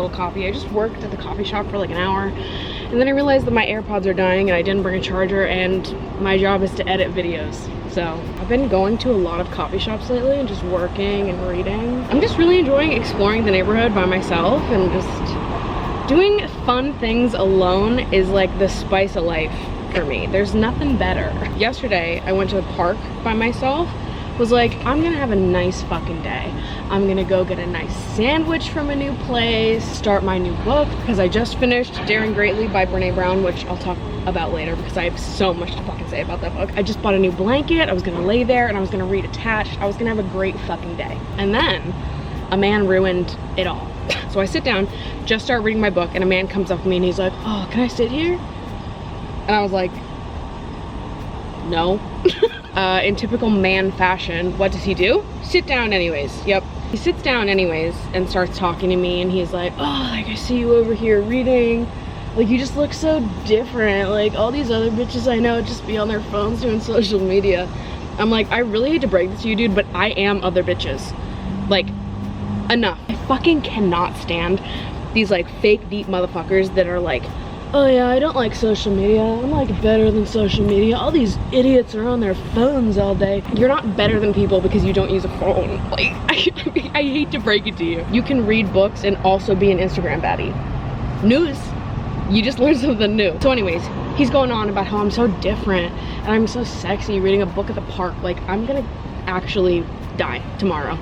little coffee. I just worked at the coffee shop for like an hour, and then I realized that my AirPods are dying and I didn't bring a charger, and my job is to edit videos. So I've been going to a lot of coffee shops lately and just working and reading. I'm just really enjoying exploring the neighborhood by myself, and just doing fun things alone is like the spice of life for me. There's nothing better. Yesterday I went to the park by myself. Was like, I'm gonna have a nice fucking day. I'm gonna go get a nice sandwich from a new place, start my new book, because I just finished Daring Greatly by Brene Brown, which I'll talk about later because I have so much to fucking say about that book. I just bought a new blanket. I was gonna lay there and I was gonna read attached. I was gonna have a great fucking day. And then a man ruined it all. So I sit down, just start reading my book, and a man comes up to me and he's like, oh, can I sit here? And I was like, no. In typical man fashion, what does he do? Sit down anyways. Yep. He sits down anyways and starts talking to me, and he's like, oh, like, I see you over here reading. Like, you just look so different. Like, all these other bitches I know just be on their phones doing social media. I'm like, I really hate to break this to you, dude, but I am other bitches. Like, enough. I fucking cannot stand these, like, fake deep motherfuckers that are like, oh yeah, I don't like social media. I'm like better than social media. All these idiots are on their phones all day. You're not better than people because you don't use a phone. Like, I hate to break it to you. You can read books and also be an Instagram baddie. News. You just learned something new. So anyways, he's going on about how I'm so different and I'm so sexy reading a book at the park. Like, I'm gonna actually die tomorrow.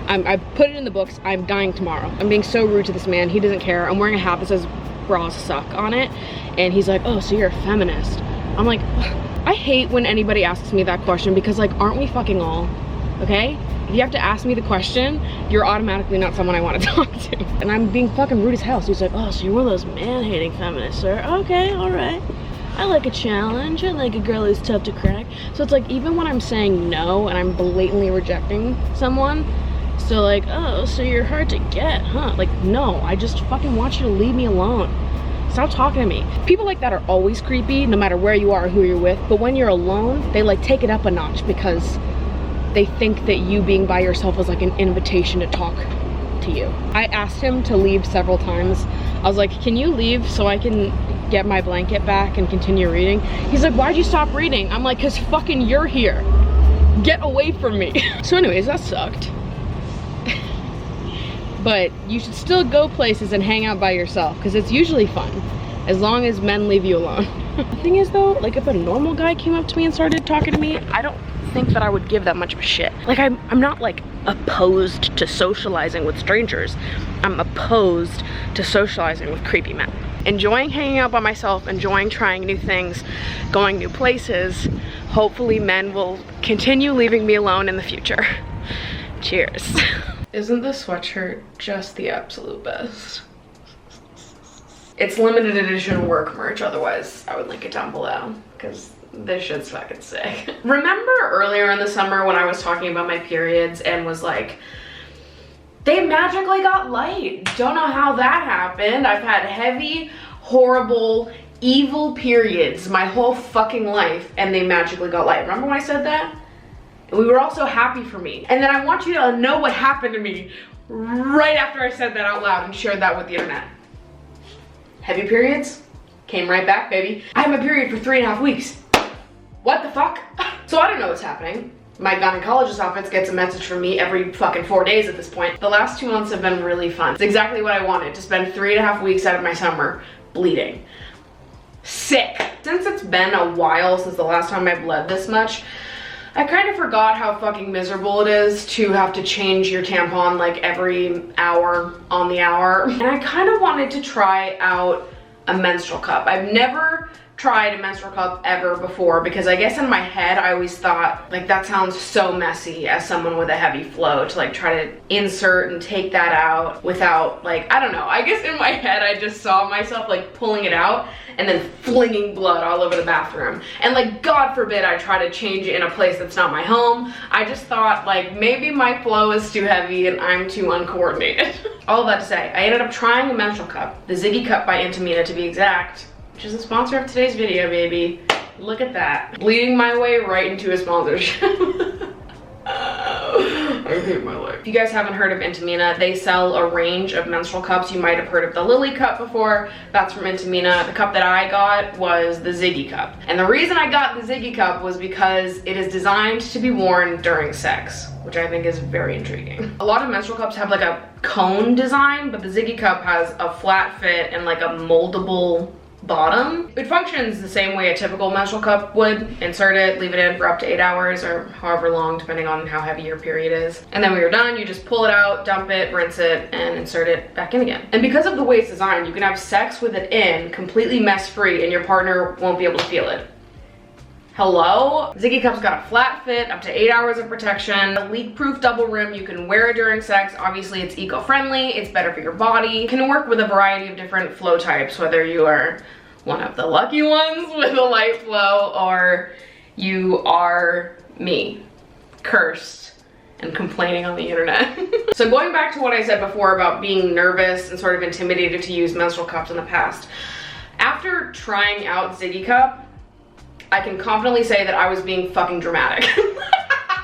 I put it in the books. I'm dying tomorrow. I'm being so rude to this man. He doesn't care. I'm wearing a hat that says bras suck on it, and he's like, oh, so you're a feminist. I'm like, I hate when anybody asks me that question, because like, aren't we fucking all? Okay, if you have to ask me the question, you're automatically not someone I want to talk to. And I'm being fucking rude as hell. So he's like, oh, so you're one of those man-hating feminists, sir. Okay, all right, I like a challenge. I like a girl who's tough to crack. So it's like, even when I'm saying no and I'm blatantly rejecting someone, so like, oh, so you're hard to get, huh? Like, no, I just fucking want you to leave me alone. Stop talking to me. People like that are always creepy, no matter where you are or who you're with. But when you're alone, they like take it up a notch because they think that you being by yourself is like an invitation to talk to you. I asked him to leave several times. I was like, can you leave so I can get my blanket back and continue reading? He's like, why'd you stop reading? I'm like, cause fucking you're here. Get away from me. So anyways, that sucked. But you should still go places and hang out by yourself, because it's usually fun, as long as men leave you alone. The thing is though, like, if a normal guy came up to me and started talking to me, I don't think that I would give that much of a shit. Like, I'm not like opposed to socializing with strangers. I'm opposed to socializing with creepy men. Enjoying hanging out by myself, enjoying trying new things, going new places. Hopefully men will continue leaving me alone in the future. Cheers. Isn't this sweatshirt just the absolute best? It's limited edition work merch, otherwise I would link it down below, because this shit's fucking sick. Remember earlier in the summer when I was talking about my periods and was like, they magically got light. Don't know how that happened. I've had heavy, horrible, evil periods my whole fucking life, and they magically got light. Remember when I said that? And we were all so happy for me. And then I want you to know what happened to me right after I said that out loud and shared that with the internet. Heavy periods, came right back, baby. I had my period for 3.5 weeks. What the fuck? So I don't know what's happening. My gynecologist office gets a message from me every fucking 4 days at this point. The last 2 months have been really fun. It's exactly what I wanted, to spend 3.5 weeks out of my summer bleeding. Sick. Since it's been a while since the last time I bled this much, I kind of forgot how fucking miserable it is to have to change your tampon like every hour on the hour. And I kind of wanted to try out a menstrual cup. I've never tried a menstrual cup ever before, because I guess in my head I always thought like that sounds so messy as someone with a heavy flow to like try to insert and take that out without, like, I don't know, I guess in my head I just saw myself like pulling it out and then flinging blood all over the bathroom, and like God forbid I try to change it in a place that's not my home. I just thought like maybe my flow is too heavy and I'm too uncoordinated. All of that to say, I ended up trying a menstrual cup, the Ziggy cup by Intimina to be exact, which is the sponsor of today's video, baby. Look at that. Bleeding my way right into a sponsorship. I'm hate my life. If you guys haven't heard of Intimina, they sell a range of menstrual cups. You might have heard of the Lily cup before. That's from Intimina. The cup that I got was the Ziggy cup. And the reason I got the Ziggy cup was because it is designed to be worn during sex, which I think is very intriguing. A lot of menstrual cups have like a cone design, but the Ziggy cup has a flat fit and like a moldable bottom. It functions the same way a typical menstrual cup would. Insert it, leave it in for up to 8 hours or however long, depending on how heavy your period is. And then when you're done, you just pull it out, dump it, rinse it, and insert it back in again. And because of the way it's designed, you can have sex with it in completely mess-free and your partner won't be able to feel it. Hello? Ziggy Cup's got a flat fit, up to 8 hours of protection, a leak-proof double rim. You can wear it during sex. Obviously, it's eco-friendly, it's better for your body. It can work with a variety of different flow types, whether you are one of the lucky ones with a light flow or you are me, cursed and complaining on the internet. So going back to what I said before about being nervous and sort of intimidated to use menstrual cups in the past, after trying out Ziggy Cup, I can confidently say that I was being fucking dramatic.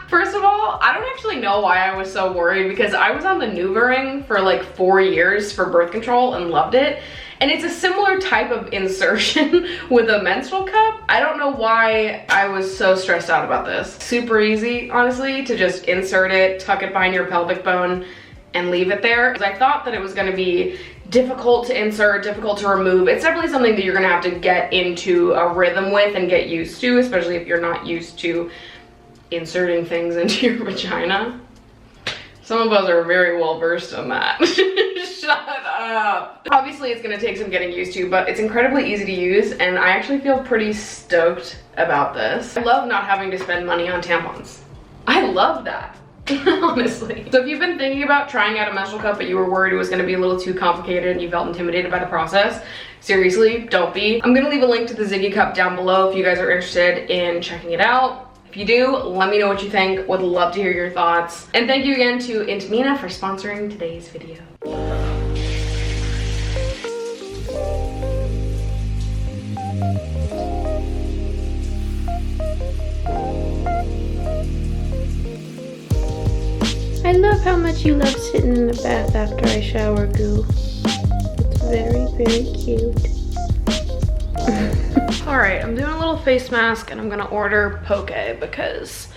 First of all, I don't actually know why I was so worried because I was on the NuvaRing for like 4 years for birth control and loved it. And it's a similar type of insertion with a menstrual cup. I don't know why I was so stressed out about this. Super easy, honestly, to just insert it, tuck it behind your pelvic bone, and leave it there. I thought that it was gonna be difficult to insert, difficult to remove. It's definitely something that you're gonna have to get into a rhythm with and get used to, especially if you're not used to inserting things into your vagina. Some of us are very well versed in that. Shut up. Obviously it's gonna take some getting used to, but it's incredibly easy to use and I actually feel pretty stoked about this. I love not having to spend money on tampons. I love that. Honestly. So if you've been thinking about trying out a menstrual cup but you were worried it was gonna be a little too complicated and you felt intimidated by the process, seriously, don't be. I'm gonna leave a link to the Ziggy Cup down below if you guys are interested in checking it out. If you do, let me know what you think. Would love to hear your thoughts. And thank you again to Intimina for sponsoring today's video. I love how much you love sitting in the bath after I shower goo. It's very, very cute. Alright, I'm doing a little face mask and I'm gonna order poke because,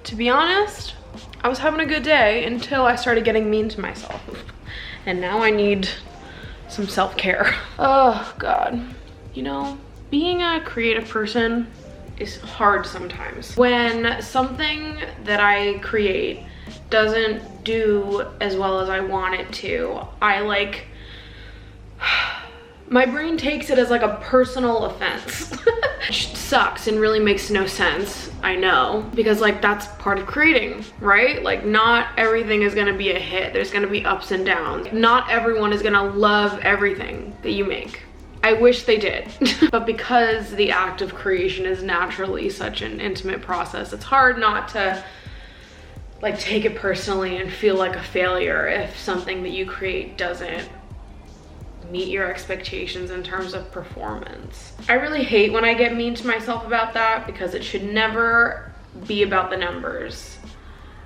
to be honest, I was having a good day until I started getting mean to myself. And now I need some self-care. Oh God. You know, being a creative person is hard sometimes. When something that I create doesn't do as well as I want it to, my brain takes it as like a personal offense. Which sucks and really makes no sense, I know, because like that's part of creating, right? Like not everything is gonna be a hit. There's gonna be ups and downs. Not everyone is gonna love everything that you make. I wish they did. But because the act of creation is naturally such an intimate process, it's hard not to like take it personally and feel like a failure if something that you create doesn't meet your expectations in terms of performance. I really hate when I get mean to myself about that because it should never be about the numbers,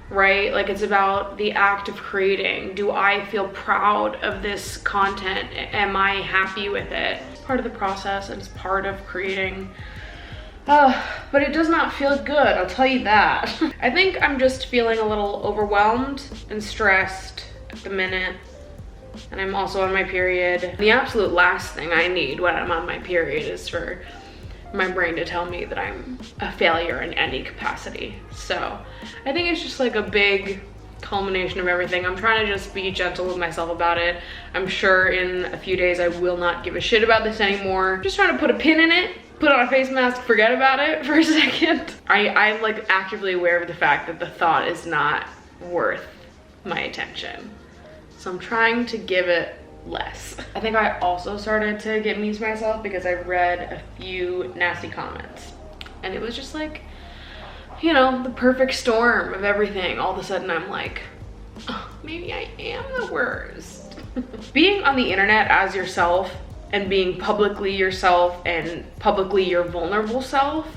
right? Like it's about the act of creating. Do I feel proud of this content? Am I happy with it? It's part of the process and it's part of creating. But it does not feel good, I'll tell you that. I think I'm just feeling a little overwhelmed and stressed at the minute. And I'm also on my period. The absolute last thing I need when I'm on my period is for my brain to tell me that I'm a failure in any capacity. So I think it's just like a big culmination of everything. I'm trying to just be gentle with myself about it. I'm sure in a few days I will not give a shit about this anymore. Just trying to put a pin in it, put on a face mask, forget about it for a second. I'm like actively aware of the fact that the thought is not worth my attention. So I'm trying to give it less. I think I also started to get mean to myself because I read a few nasty comments. And it was just like, you know, the perfect storm of everything. All of a sudden I'm like, oh, maybe I am the worst. Being on the internet as yourself and being publicly yourself and publicly your vulnerable self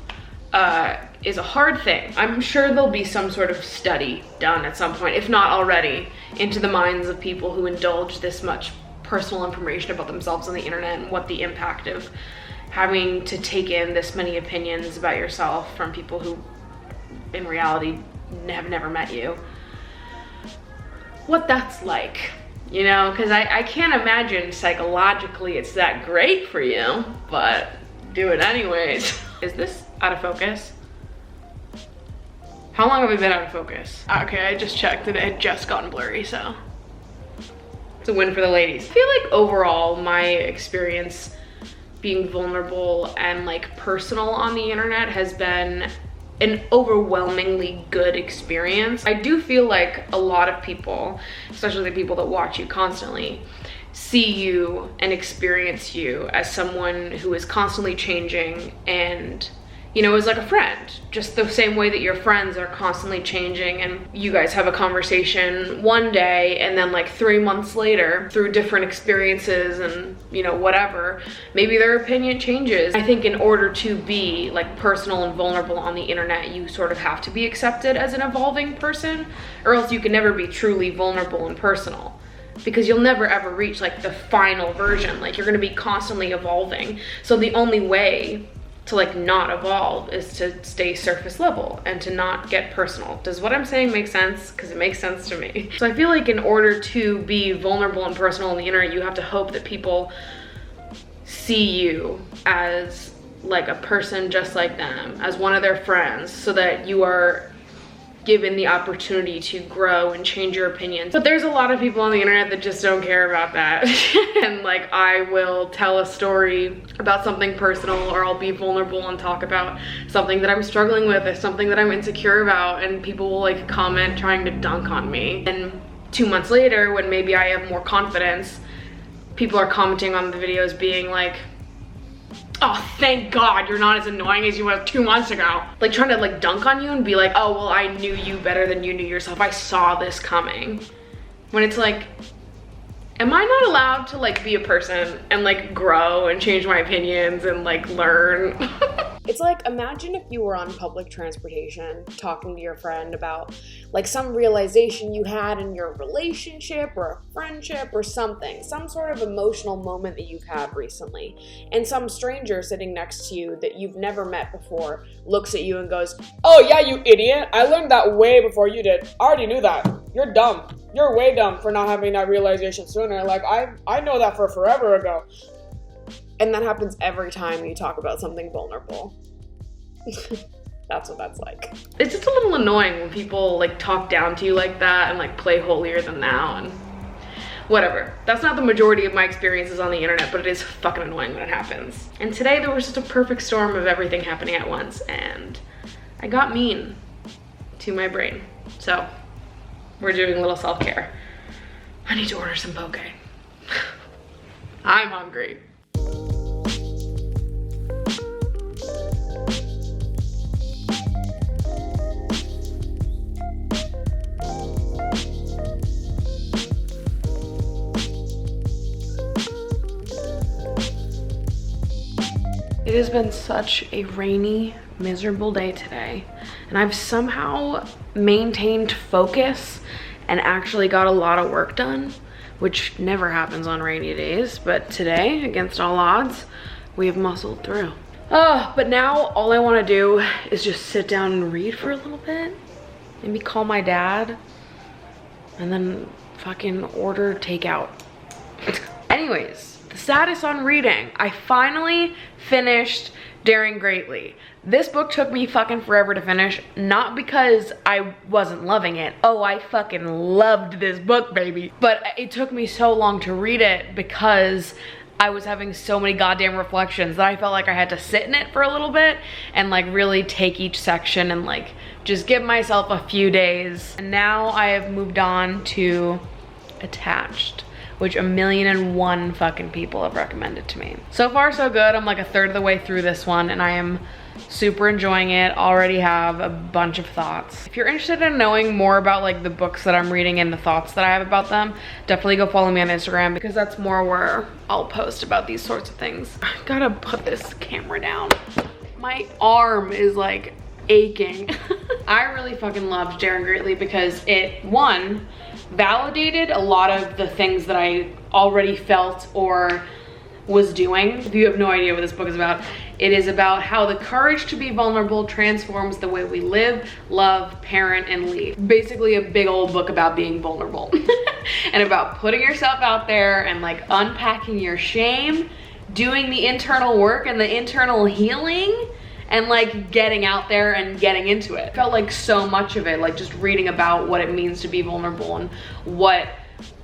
is a hard thing. I'm sure there'll be some sort of study done at some point, if not already, into the minds of people who indulge this much personal information about themselves on the internet and what the impact of having to take in this many opinions about yourself from people who in reality have never met you, what that's like, you know, because I can't imagine psychologically it's that great for you, but do it anyways. Is this out of focus? How long have we been out of focus? Okay, I just checked and it had just gotten blurry, so it's a win for the ladies. I feel like overall my experience being vulnerable and like personal on the internet has been an overwhelmingly good experience. I do feel like a lot of people, especially the people that watch you constantly, see you and experience you as someone who is constantly changing and, you know, is like a friend, just the same way that your friends are constantly changing and you guys have a conversation one day and then like 3 months later through different experiences and, you know, whatever, maybe their opinion changes. I think in order to be like personal and vulnerable on the internet, you sort of have to be accepted as an evolving person, or else you can never be truly vulnerable and personal, because you'll never ever reach like the final version. Like, you're gonna be constantly evolving. So the only way to like not evolve is to stay surface level and to not get personal. Does what I'm saying make sense? Because it makes sense to me. So I feel like in order to be vulnerable and personal on the internet, you have to hope that people see you as like a person just like them, as one of their friends, so that you are given the opportunity to grow and change your opinions. But there's a lot of people on the internet that just don't care about that. And like, I will tell a story about something personal, or I'll be vulnerable and talk about something that I'm struggling with or something that I'm insecure about, and people will like comment trying to dunk on me. And 2 months later, when maybe I have more confidence, people are commenting on the videos being like, oh, thank God you're not as annoying as you were 2 months ago. Like, trying to like dunk on you and be like, oh, well, I knew you better than you knew yourself. I saw this coming. When it's like, am I not allowed to like be a person and like grow and change my opinions and like learn? It's like, imagine if you were on public transportation talking to your friend about like some realization you had in your relationship or a friendship or something, some sort of emotional moment that you've had recently, and some stranger sitting next to you that you've never met before looks at you and goes, oh yeah, you idiot, I learned that way before you did. I already knew that. You're dumb. You're way dumb for not having that realization sooner. Like, I know that for forever ago. And that happens every time you talk about something vulnerable. That's what that's like. It's just a little annoying when people like talk down to you like that and like play holier than thou and whatever. That's not the majority of my experiences on the internet, but it is fucking annoying when it happens. And today there was just a perfect storm of everything happening at once, and I got mean to my brain. So we're doing a little self-care. I need to order some poke. I'm hungry. It has been such a rainy, miserable day today, and I've somehow maintained focus and actually got a lot of work done, which never happens on rainy days, but today, against all odds, we have muscled through. Oh, but now all I want to do is just sit down and read for a little bit, maybe call my dad, and then fucking order takeout. Anyways, the status on reading. I finally finished Daring Greatly. This book took me fucking forever to finish, not because I wasn't loving it. Oh, I fucking loved this book, baby. But it took me so long to read it because I was having so many goddamn reflections that I felt like I had to sit in it for a little bit and like really take each section and like just give myself a few days. And now I have moved on to Attached, which 1,000,001 fucking people have recommended to me. So far so good. I'm like a third of the way through this one and I am super enjoying it. Already have a bunch of thoughts. If you're interested in knowing more about like the books that I'm reading and the thoughts that I have about them, definitely go follow me on Instagram, because that's more where I'll post about these sorts of things. I gotta put this camera down. My arm is like aching. I really fucking loved Daring Greatly because it, one, validated a lot of the things that I already felt or was doing. If you have no idea what this book is about, it is about how the courage to be vulnerable transforms the way we live, love, parent, and lead. Basically a big old book about being vulnerable and about putting yourself out there and like unpacking your shame, doing the internal work and the internal healing, and like getting out there and getting into it. I felt like so much of it, like just reading about what it means to be vulnerable and what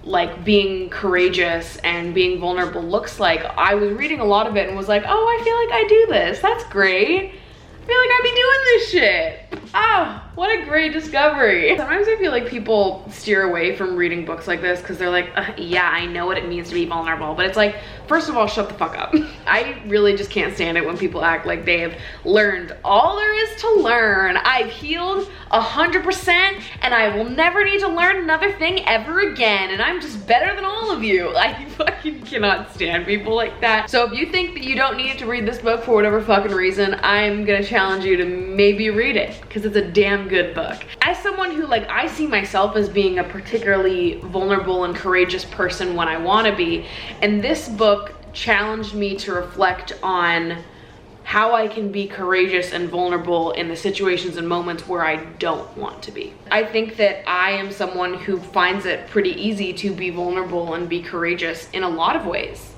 like being courageous and being vulnerable looks like. I was reading a lot of it and was like, oh, I feel like I do this. That's great. I feel like I'd be doing this shit. Oh, what a great discovery. Sometimes I feel like people steer away from reading books like this because they're like, yeah, I know what it means to be vulnerable. But it's like, first of all, shut the fuck up. I really just can't stand it when people act like they have learned all there is to learn. I've healed 100% and I will never need to learn another thing ever again. And I'm just better than all of you. I fucking cannot stand people like that. So if you think that you don't need to read this book for whatever fucking reason, I'm gonna challenge you to maybe read it because it's a damn good book. As someone who, like, I see myself as being a particularly vulnerable and courageous person when I want to be, and this book challenged me to reflect on how I can be courageous and vulnerable in the situations and moments where I don't want to be. I think that I am someone who finds it pretty easy to be vulnerable and be courageous in a lot of ways,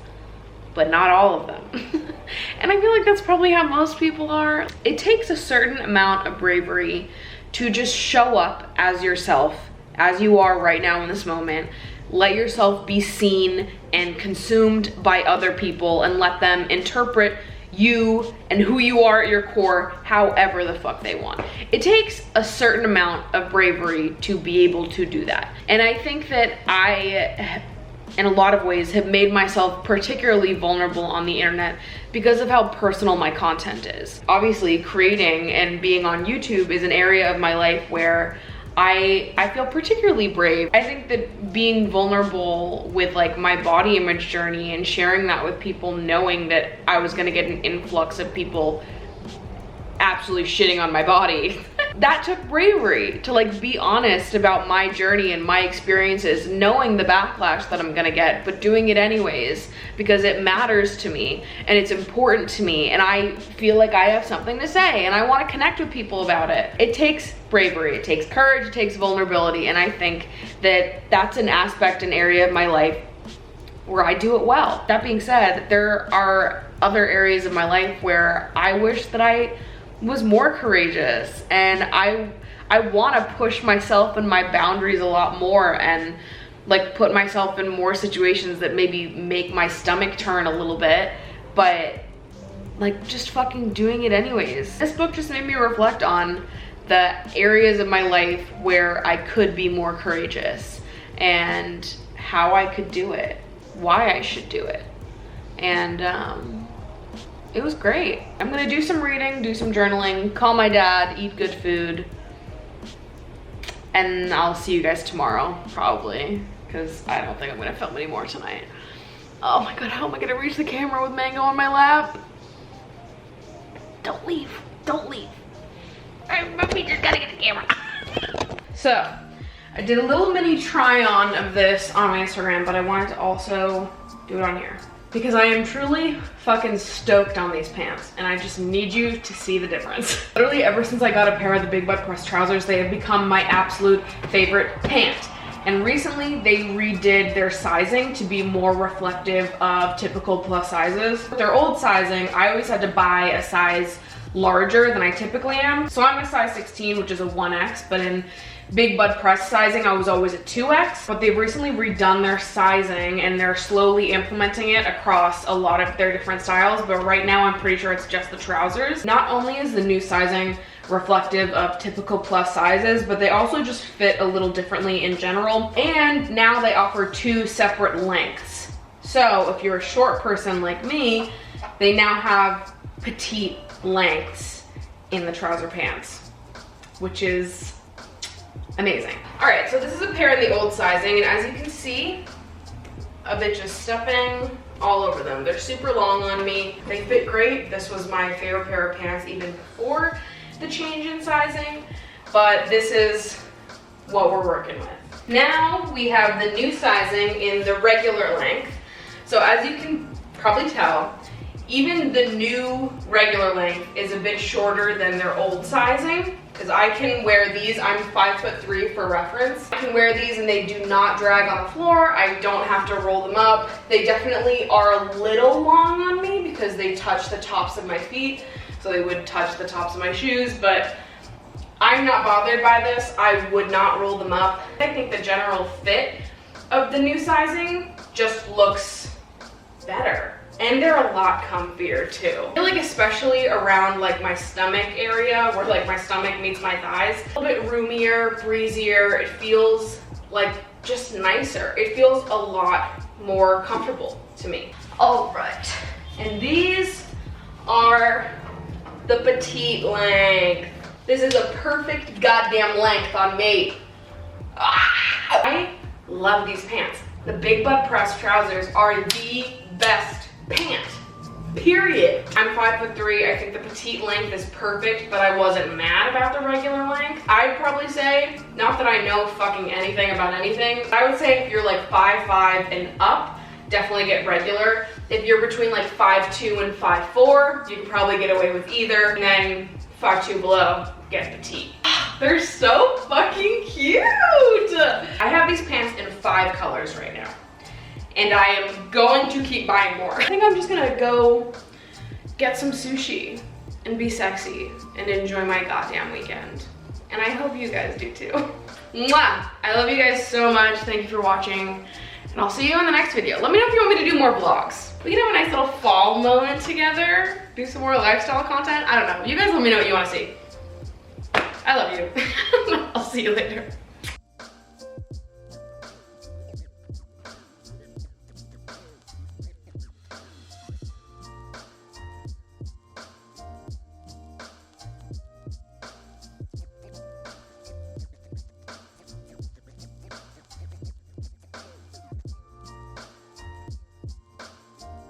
but not all of them. And I feel like that's probably how most people are. It takes a certain amount of bravery to just show up as yourself, as you are right now in this moment. Let yourself be seen and consumed by other people and let them interpret you and who you are at your core however the fuck they want. It takes a certain amount of bravery to be able to do that. And I think that I, in a lot of ways, have made myself particularly vulnerable on the internet because of how personal my content is. Obviously, creating and being on YouTube is an area of my life where I feel particularly brave. I think that being vulnerable with like my body image journey and sharing that with people, knowing that I was gonna get an influx of people absolutely shitting on my body, that took bravery to like be honest about my journey and my experiences, knowing the backlash that I'm gonna get, but doing it anyways because it matters to me and it's important to me and I feel like I have something to say and I want to connect with people about it. It takes bravery, it takes courage, it takes vulnerability, and I think that that's an aspect, an area of my life where I do it well. That being said, there are other areas of my life where I wish that I was more courageous, and I want to push myself and my boundaries a lot more and like put myself in more situations that maybe make my stomach turn a little bit, but like just fucking doing it anyways. This book just made me reflect on the areas of my life where I could be more courageous and how I could do it, why I should do it, and it was great. I'm gonna do some reading, do some journaling, call my dad, eat good food, and I'll see you guys tomorrow, probably, because I don't think I'm gonna film anymore tonight. Oh my god, how am I gonna reach the camera with Mango on my lap? Don't leave, don't leave. We just gotta get the camera. So, I did a little mini try on of this on my Instagram, but I wanted to also do it on here because I am truly fucking stoked on these pants and I just need you to see the difference. Literally ever since I got a pair of the big butt press trousers, they have become my absolute favorite pant. And recently they redid their sizing to be more reflective of typical plus sizes. With their old sizing, I always had to buy a size larger than I typically am. So I'm a size 16, which is a 1X, but in big bud press sizing, I was always a 2X, but they've recently redone their sizing and they're slowly implementing it across a lot of their different styles, but right now I'm pretty sure it's just the trousers. Not only is the new sizing reflective of typical plus sizes, but they also just fit a little differently in general, and now they offer 2 separate lengths. So if you're a short person like me, they now have petite lengths in the trouser pants, which is amazing. All right, so this is a pair in the old sizing, and as you can see, a bit just stepping all over them. They're super long on me. They fit great. This was my favorite pair of pants even before the change in sizing, but this is what we're working with. Now we have the new sizing in the regular length. So as you can probably tell, even the new regular length is a bit shorter than their old sizing, because I can wear these. I'm 5'3" for reference. I can wear these and they do not drag on the floor. I don't have to roll them up. They definitely are a little long on me because they touch the tops of my feet, so they would touch the tops of my shoes, but I'm not bothered by this. I would not roll them up. I think the general fit of the new sizing just looks better. And they're a lot comfier too. I feel like especially around like my stomach area, where like my stomach meets my thighs, a little bit roomier, breezier. It feels like just nicer. It feels a lot more comfortable to me. All right, and these are the petite length. This is a perfect goddamn length on me. I love these pants. The big butt press trousers are the best pant, period. I'm 5'3". I think the petite length is perfect, but I wasn't mad about the regular length. I'd probably say, not that I know fucking anything about anything, I would say if you're like 5'5" and up, definitely get regular. If you're between like 5'2" and 5'4", you can probably get away with either. And then 5'2" below, get petite. They're so fucking cute. I have these pants in 5 colors right now, and I am going to keep buying more. I think I'm just gonna go get some sushi and be sexy and enjoy my goddamn weekend. And I hope you guys do too. Mwah! I love you guys so much. Thank you for watching, and I'll see you in the next video. Let me know if you want me to do more vlogs. We can have a nice little fall moment together, do some more lifestyle content. I don't know. You guys let me know what you want to see. I love you. I'll see you later.